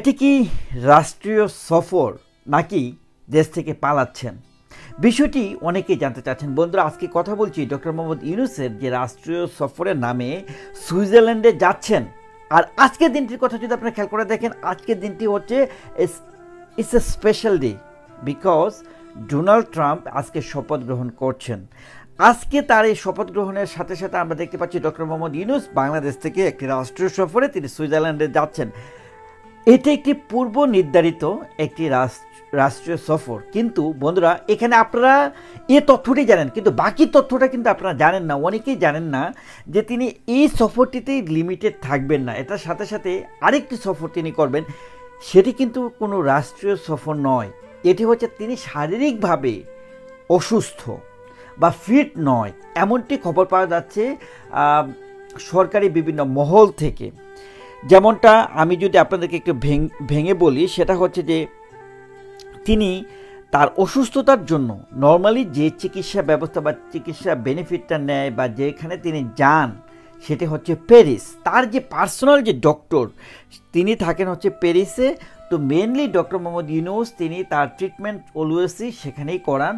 এটি কি রাষ্ট্রীয় সফর নাকি দেশ থেকে পালাচ্ছেন? বিষয়টি অনেকেই জানতে চাচ্ছেন। বন্ধুরা, আজকে কথা বলছি ডক্টর মোহাম্মদ ইউনূসের যে রাষ্ট্রীয় সফরের নামে সুইজারল্যান্ডে যাচ্ছেন। আর আজকের দিনটির কথা যদি আপনারা খেয়াল করে দেখেন, আজকের দিনটি হচ্ছে it's a special day because Donald Trump আজকে শপথ গ্রহণ করছেন। আজকে তার এই শপথ গ্রহণের সাথে সাথে আমরা দেখতে পাচ্ছি ডক্টর মোহাম্মদ ইউনূস বাংলাদেশ থেকে একটি রাষ্ট্রীয় সফরে তিনি সুইজারল্যান্ডে যাচ্ছেন। এটি একটি পূর্ব নির্ধারিত একটি রাষ্ট্রীয় সফর। কিন্তু বন্ধুরা, এখানে আপনারা এই তথ্যটি জানেন, কিন্তু বাকি তথ্যটা কিন্তু আপনারা জানেন না। অনেকেই জানেন না যে তিনি এই সফরটিতেই লিমিটেড থাকবেন না, এটার সাথে সাথে আরেকটি সফর তিনি করবেন। সেটি কিন্তু কোনো রাষ্ট্রীয় সফর নয়, এটি হচ্ছে তিনি শারীরিকভাবে অসুস্থ বা ফিট নয়, এমনটি খবর পাওয়া যাচ্ছে সরকারি বিভিন্ন মহল থেকে। যেমনটা আমি যদি আপনাদেরকে একটু ভেঙে বলি, সেটা হচ্ছে যে তিনি তার অসুস্থতার জন্য নর্মালি যে চিকিৎসা ব্যবস্থা বা চিকিৎসা বেনিফিটটা নেয় বা যেখানে তিনি যান সেটি হচ্ছে প্যারিস। তার যে পার্সোনাল যে ডক্টর তিনি থাকেন হচ্ছে প্যারিসে। তো মেনলি ডক্টর মোহাম্মদ ইউনূস তিনি তার ট্রিটমেন্ট অলওয়েজই সেখানেই করান।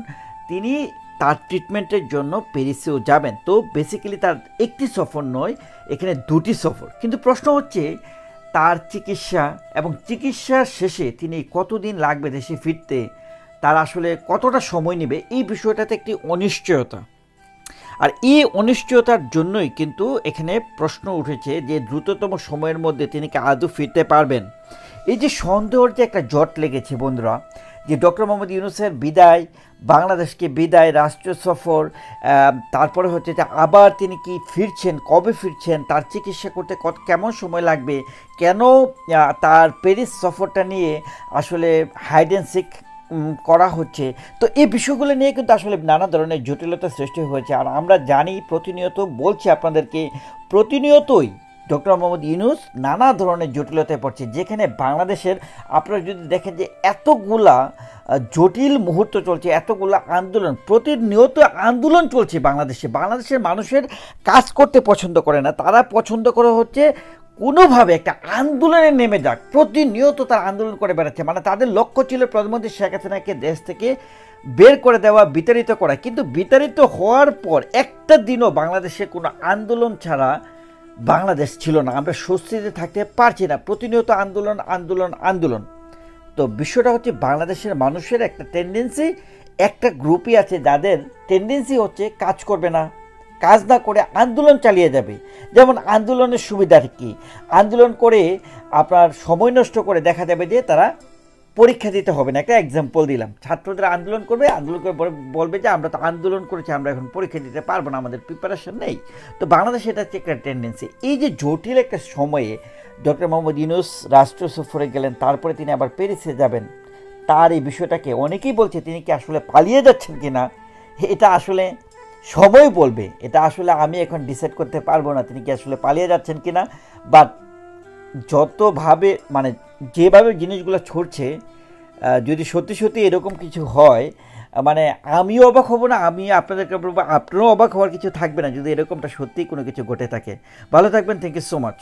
তিনি তার ট্রিটমেন্টের জন্য প্যারিসেও যাবেন। তো বেসিক্যালি তার একটি সফর নয়, এখানে দুটি সফর। কিন্তু প্রশ্ন হচ্ছে তার চিকিৎসা এবং চিকিৎসার শেষে তিনি কতদিন লাগবে দেশে ফিরতে, তার আসলে কতটা সময় নেবে, এই বিষয়টাতে একটি অনিশ্চয়তা। আর এই অনিশ্চয়তার জন্যই কিন্তু এখানে প্রশ্ন উঠেছে যে দ্রুততম সময়ের মধ্যে তিনি কি আদৌ ফিরতে পারবেন। এই যে সন্দেহের যে একটা জট লেগেছে বন্ধুরা, যে ডক্টর মোহাম্মদ ইউনূসের বিদায়, বাংলাদেশকে বিদায়, রাষ্ট্রীয় সফর, তারপরে হচ্ছে যে আবার তিনি কি ফিরছেন, কবে ফিরছেন, তার চিকিৎসা করতে কেমন সময় লাগবে, কেন তার প্যারিস সফরটা নিয়ে আসলে হাইড অ্যান্ড সিক করা হচ্ছে। তো এই বিষয়গুলো নিয়ে কিন্তু আসলে নানা ধরনের জটিলতা সৃষ্টি হয়েছে। আর আমরা জানি, প্রতিনিয়ত বলছি আপনাদেরকে, প্রতিনিয়তই ডক্টর মোহাম্মদ ইউনূস নানা ধরনের জটিলতায় পড়ছে। যেখানে বাংলাদেশের আপনারা যদি দেখেন যে এতগুলা জটিল মুহূর্ত চলছে, এতগুলা আন্দোলন, প্রতিনিয়ত আন্দোলন চলছে বাংলাদেশের মানুষের কাজ করতে পছন্দ করে না, তারা পছন্দ করে হচ্ছে কোনোভাবে একটা আন্দোলনে নেমে যাক। প্রতিনিয়ত তারা আন্দোলন করে বেড়াচ্ছে। মানে তাদের লক্ষ্য ছিল প্রধানমন্ত্রী শেখ হাসিনাকে দেশ থেকে বের করে দেওয়া, বিতাড়িত করা। কিন্তু বিতাড়িত হওয়ার পর একটা দিনও বাংলাদেশে কোনো আন্দোলন ছাড়া বাংলাদেশ ছিল না। আমরা স্বস্তিতে থাকতে পারছি না, প্রতিনিয়ত আন্দোলন আন্দোলন আন্দোলন। তো বিষয়টা হচ্ছে বাংলাদেশের মানুষের একটা টেন্ডেন্সি, একটা গ্রুপই আছে যাদের টেন্ডেন্সি হচ্ছে কাজ করবে না, কাজ না করে আন্দোলন চালিয়ে যাবে। যেমন আন্দোলনের সুবিধাটা কি, আন্দোলন করে আপনার সময় নষ্ট করে দেখা যাবে যে তারা পরীক্ষা দিতে হবে না। একটা এক্সাম্পল দিলাম, ছাত্রদের আন্দোলন করবে, আন্দোলন করে বলবে যে আমরা তো আন্দোলন করেছি, আমরা এখন পরীক্ষা দিতে পারবো না, আমাদের প্রিপারেশন নেই। তো বাংলাদেশে এটা হচ্ছে একটা টেন্ডেন্সি। এই যে জটিল একটা সময়ে ডক্টর মোহাম্মদ ইউনূস রাষ্ট্র সফরে গেলেন, তারপরে তিনি আবার প্যারিসে যাবেন, তার এই বিষয়টাকে অনেকেই বলছে তিনি কি আসলে পালিয়ে যাচ্ছেন কি না, এটা আসলে সময় বলবে। এটা আসলে আমি এখন ডিসাইড করতে পারবো না তিনি কি আসলে পালিয়ে যাচ্ছেন কি না। বাট যতভাবে মানে যেভাবে জিনিসগুলো ছড়ছে, যদি সত্যি সত্যি এরকম কিছু হয়, মানে আমিও অবাক হব না, আমি আপনাদেরকে বলবো আপনারাও অবাক হওয়ার কিছু থাকবে না যদি এরকমটা সত্যিই কোনো কিছু ঘটে থাকে। ভালো থাকবেন, থ্যাংক ইউ সো মাচ।